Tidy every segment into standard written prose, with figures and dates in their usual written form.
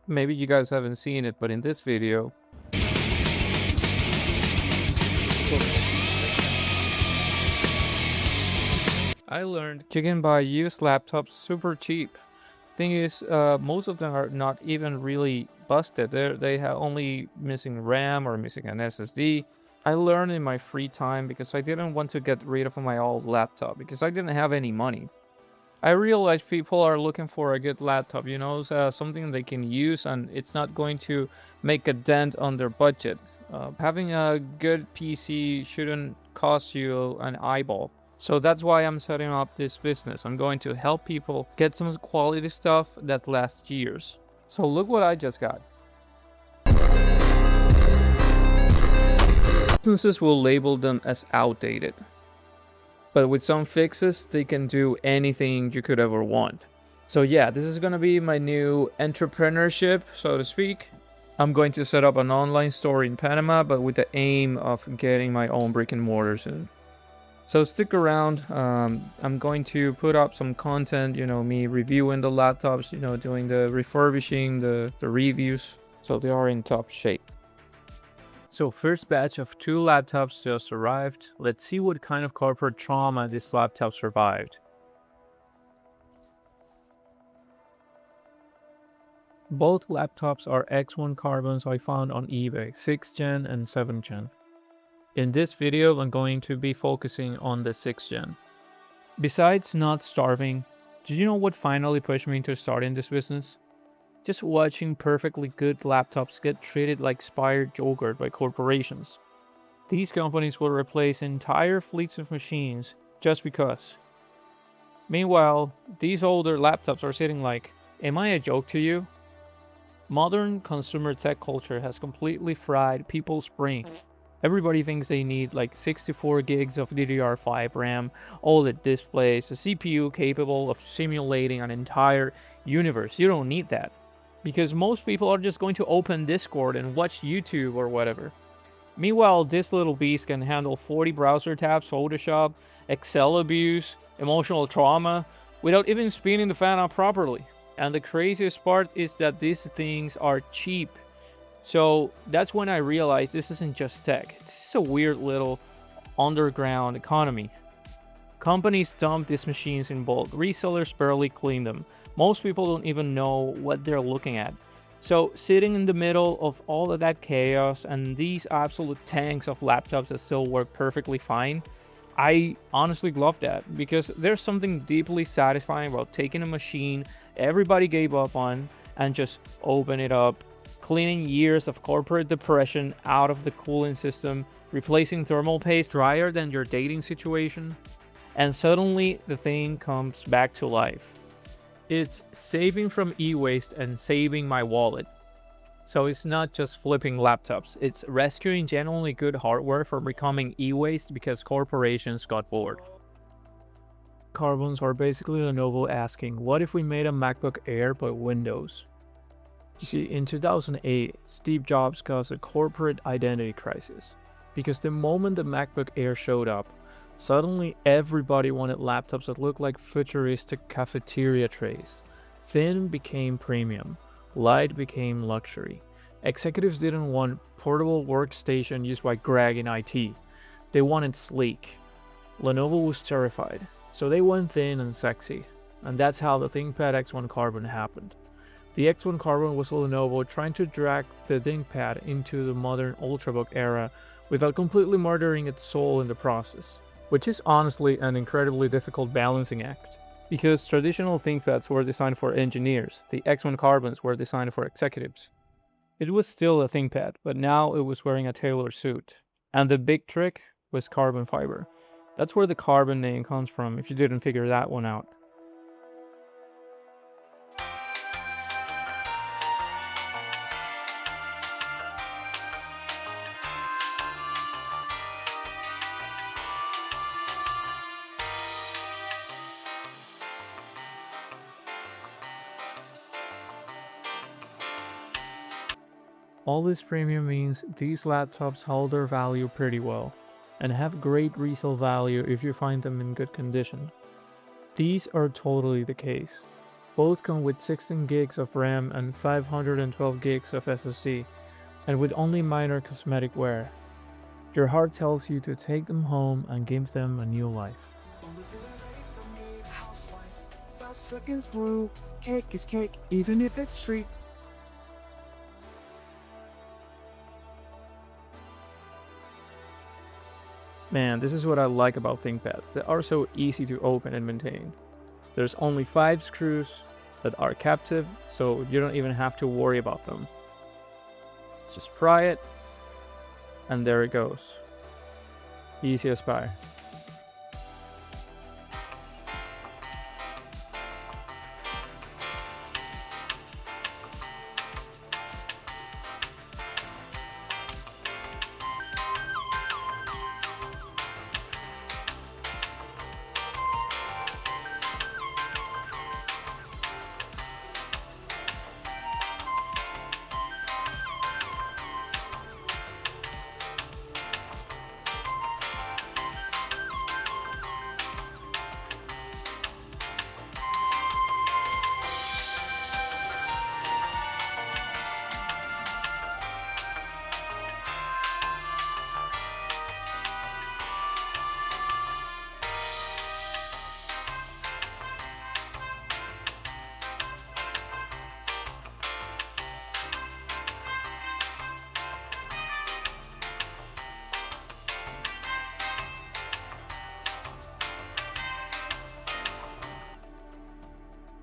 Maybe you guys haven't seen it, but in this video, I learned you can buy used laptops super cheap. Thing is, most of them are not even really busted. They have only missing RAM or missing an SSD. I learned in my free time because I didn't want to get rid of my old laptop because I didn't have any money. I realized people are looking for a good laptop, something they can use and it's not going to make a dent on their budget. Having a good PC shouldn't cost you an eyeball. So that's why I'm setting up this business. I'm going to help people get some quality stuff that lasts years. So look what I just got. Businesses will label them as outdated. But with some fixes, they can do anything you could ever want. So yeah, this is gonna be my new entrepreneurship, so to speak. I'm going to set up an online store in Panama, but with the aim of getting my own brick and mortar soon. So stick around. I'm going to put up some content, me reviewing the laptops, doing the refurbishing, the reviews. So they are in top shape. So first batch of 2 laptops just arrived. Let's see what kind of corporate trauma this laptop survived. Both laptops are X1 Carbons I found on eBay, 6th gen and 7th gen. In this video, I'm going to be focusing on the 6th gen. Besides not starving, did you know what finally pushed me into starting this business? Just watching perfectly good laptops get treated like expired yogurt by corporations. These companies will replace entire fleets of machines just because. Meanwhile, these older laptops are sitting like, am I a joke to you? Modern consumer tech culture has completely fried people's brains. Everybody thinks they need like 64 gigs of DDR5 RAM, OLED displays, a CPU capable of simulating an entire universe. You don't need that. Because most people are just going to open Discord and watch YouTube or whatever. Meanwhile, this little beast can handle 40 browser tabs, Photoshop, Excel abuse, emotional trauma, without even spinning the fan up properly. And the craziest part is that these things are cheap. So that's when I realized this isn't just tech. This is a weird little underground economy. Companies dump these machines in bulk. Resellers barely clean them. Most people don't even know what they're looking at. So sitting in the middle of all of that chaos and these absolute tanks of laptops that still work perfectly fine, I honestly love that because there's something deeply satisfying about taking a machine everybody gave up on and just open it up, cleaning years of corporate depression out of the cooling system, replacing thermal paste drier than your dating situation, and suddenly the thing comes back to life. It's saving from e-waste and saving my wallet. So it's not just flipping laptops, it's rescuing genuinely good hardware from becoming e-waste because corporations got bored. Carbons are basically Lenovo asking, what if we made a MacBook Air but Windows? You see, in 2008, Steve Jobs caused a corporate identity crisis. Because the moment the MacBook Air showed up, suddenly everybody wanted laptops that looked like futuristic cafeteria trays. Thin became premium. Light became luxury. Executives didn't want portable workstation used by Greg in IT. They wanted sleek. Lenovo was terrified, so they went thin and sexy. And that's how the ThinkPad X1 Carbon happened. The X1 Carbon was Lenovo trying to drag the ThinkPad into the modern Ultrabook era without completely murdering its soul in the process. Which is honestly an incredibly difficult balancing act. Because traditional ThinkPads were designed for engineers, the X1 Carbons were designed for executives. It was still a ThinkPad, but now it was wearing a tailored suit. And the big trick was carbon fiber. That's where the Carbon name comes from if you didn't figure that one out. All this premium means these laptops hold their value pretty well, and have great resale value if you find them in good condition. These are totally the case. Both come with 16 gigs of RAM and 512 gigs of SSD, and with only minor cosmetic wear. Your heart tells you to take them home and give them a new life. Seconds rule, cake is cake, even if it's street. Man, this is what I like about ThinkPads. They are so easy to open and maintain. There's only 5 screws that are captive, so you don't even have to worry about them. Just pry it, and there it goes. Easy as pie.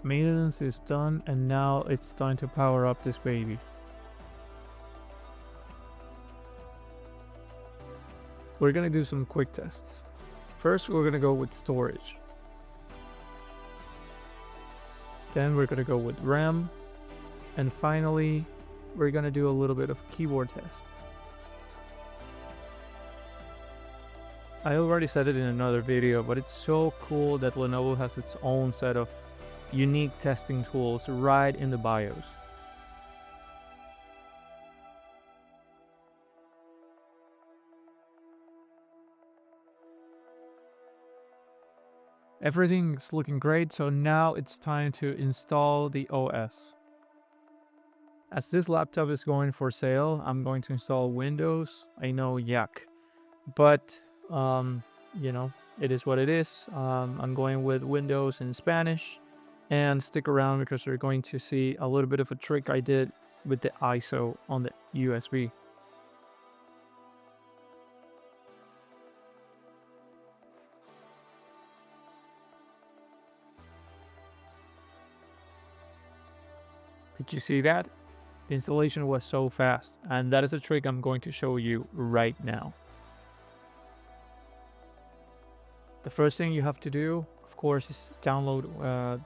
Maintenance is done, and now it's time to power up this baby. We're gonna do some quick tests. First, we're gonna go with storage. Then we're gonna go with RAM. And finally, we're gonna do a little bit of keyboard test. I already said it in another video, but it's so cool that Lenovo has its own set of unique testing tools right in the BIOS. Everything's looking great, so now it's time to install the OS. As this laptop is going for sale, I'm going to install Windows. I know, yuck. But, you know, it is what it is. I'm going with Windows in Spanish. And stick around because you're going to see a little bit of a trick I did with the ISO on the USB. Did you see that? The installation was so fast, and that is a trick I'm going to show you right now. The first thing you have to do, of course, is download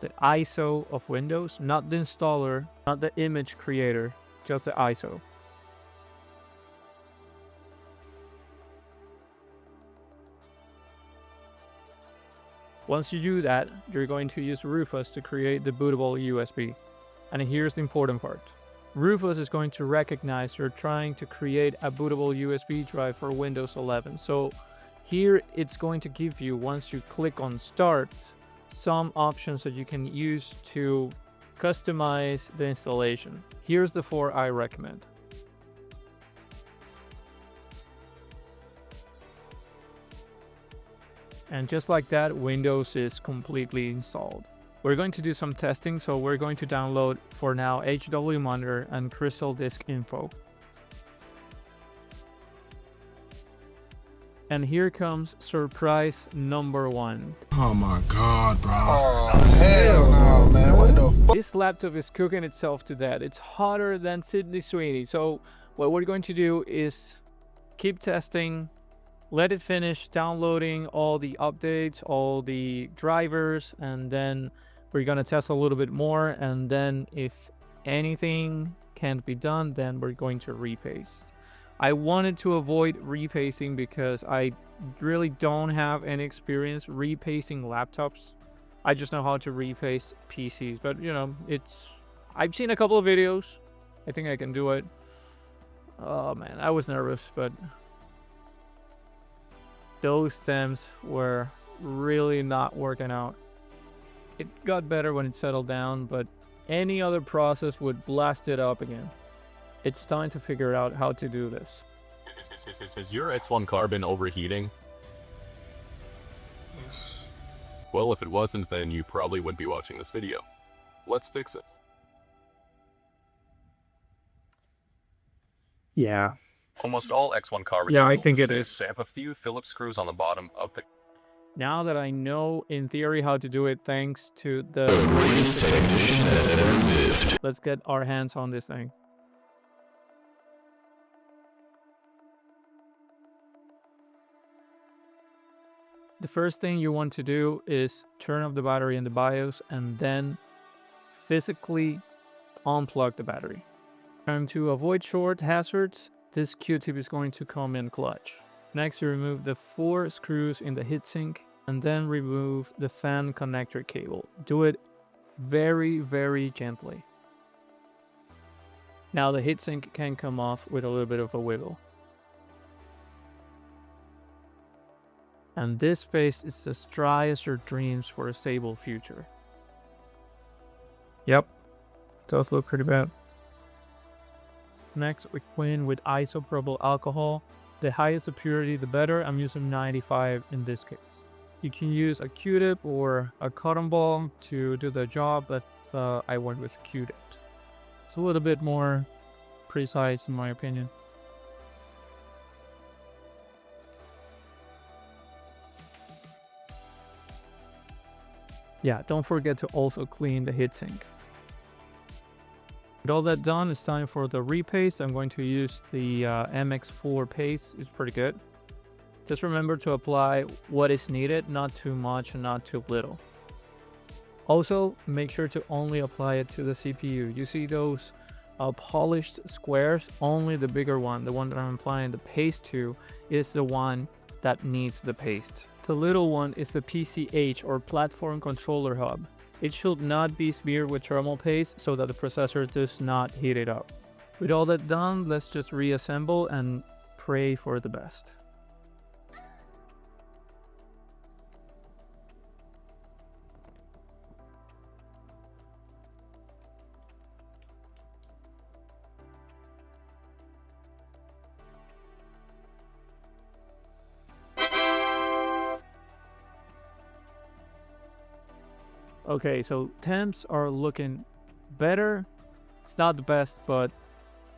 the ISO of Windows, not the installer, not the image creator, just the ISO. Once you do that, you're going to use Rufus to create the bootable USB. And here's the important part. Rufus is going to recognize you're trying to create a bootable USB drive for Windows 11. So here it's going to give you, once you click on Start, some options that you can use to customize the installation. Here's the 4 I recommend. And just like that, Windows is completely installed. We're going to do some testing, so we're going to download for now HW Monitor and Crystal Disk Info. And here comes surprise number 1. Oh my god, bro. Oh, hell no, man. What the fuck? This laptop is cooking itself to death. It's hotter than Sydney Sweeney. So what we're going to do is keep testing, let it finish downloading all the updates, all the drivers, and then we're going to test a little bit more. And then if anything can't be done, then we're going to repaste. I wanted to avoid repasting because I really don't have any experience repasting laptops. I just know how to repaste PCs, but you know, I've seen a couple of videos. I think I can do it. Oh man, I was nervous, but those stems were really not working out. It got better when it settled down, but any other process would blast it up again. It's time to figure out how to do this. Is your X1 Carbon overheating? Yes. Well, if it wasn't, then you probably wouldn't be watching this video. Let's fix it. Yeah. Almost all X1 Carbon Yeah, I units think it is. have a few Phillips screws on the bottom of the... Now that I know in theory how to do it thanks to the Greatest technician that's ever lived. let's get our hands on this thing. The first thing you want to do is turn off the battery in the BIOS and then physically unplug the battery. And to avoid short hazards, this Q-tip is going to come in clutch. Next, you remove the 4 screws in the heatsink and then remove the fan connector cable. Do it very, very gently. Now the heatsink can come off with a little bit of a wiggle. And this face is as dry as your dreams for a stable future. Yep, does look pretty bad. Next, we clean with isopropyl alcohol. The highest the purity, the better. I'm using 95 in this case. You can use a Q-tip or a cotton ball to do the job, but I went with Q-tip. It's a little bit more precise in my opinion. Yeah, don't forget to also clean the heatsink. With all that done, it's time for the repaste. I'm going to use the MX4 paste. It's pretty good. Just remember to apply what is needed, not too much and not too little. Also, make sure to only apply it to the CPU. You see those polished squares? Only the bigger one, the one that I'm applying the paste to, is the one that needs the paste. The little one is the PCH or Platform Controller Hub. It should not be smeared with thermal paste so that the processor does not heat it up. With all that done, let's just reassemble and pray for the best. Okay, so temps are looking better. It's not the best, but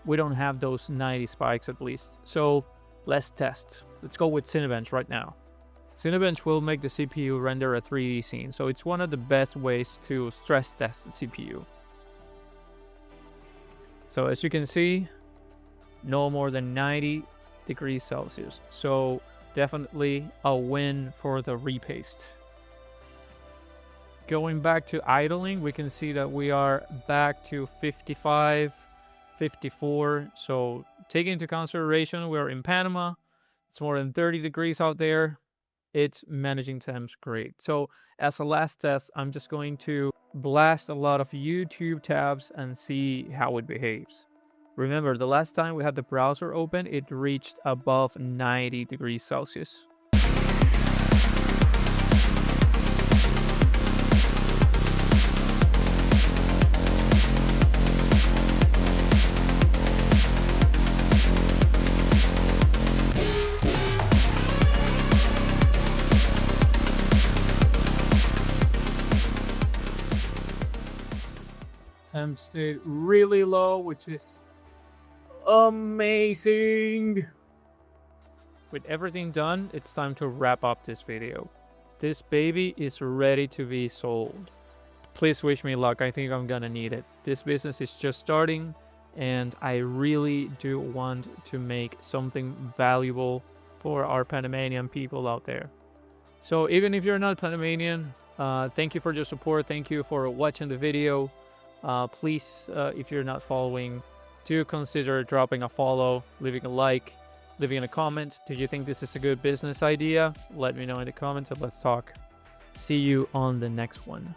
we don't have those 90 spikes at least. So let's test. Let's go with Cinebench right now. Cinebench will make the CPU render a 3D scene, so it's one of the best ways to stress test the CPU. So as you can see, no more than 90 degrees Celsius. So definitely a win for the repaste. Going back to idling, we can see that we are back to 55, 54. So taking into consideration we're in Panama, it's more than 30 degrees out there. It's managing temps great. So as a last test, I'm just going to blast a lot of YouTube tabs and see how it behaves. Remember, the last time we had the browser open, it reached above 90 degrees Celsius. Temp stayed really low, which is amazing. With everything done, it's time to wrap up this video. This baby is ready to be sold. Please wish me luck. I think I'm gonna need it. This business is just starting and I really do want to make something valuable for our Panamanian people out there. So even if you're not Panamanian, thank you for your support. Thank you for watching the video. Please, if you're not following, do consider dropping a follow, leaving a like, leaving a comment. Do you think this is a good business idea? Let me know in the comments and let's talk. See you on the next one.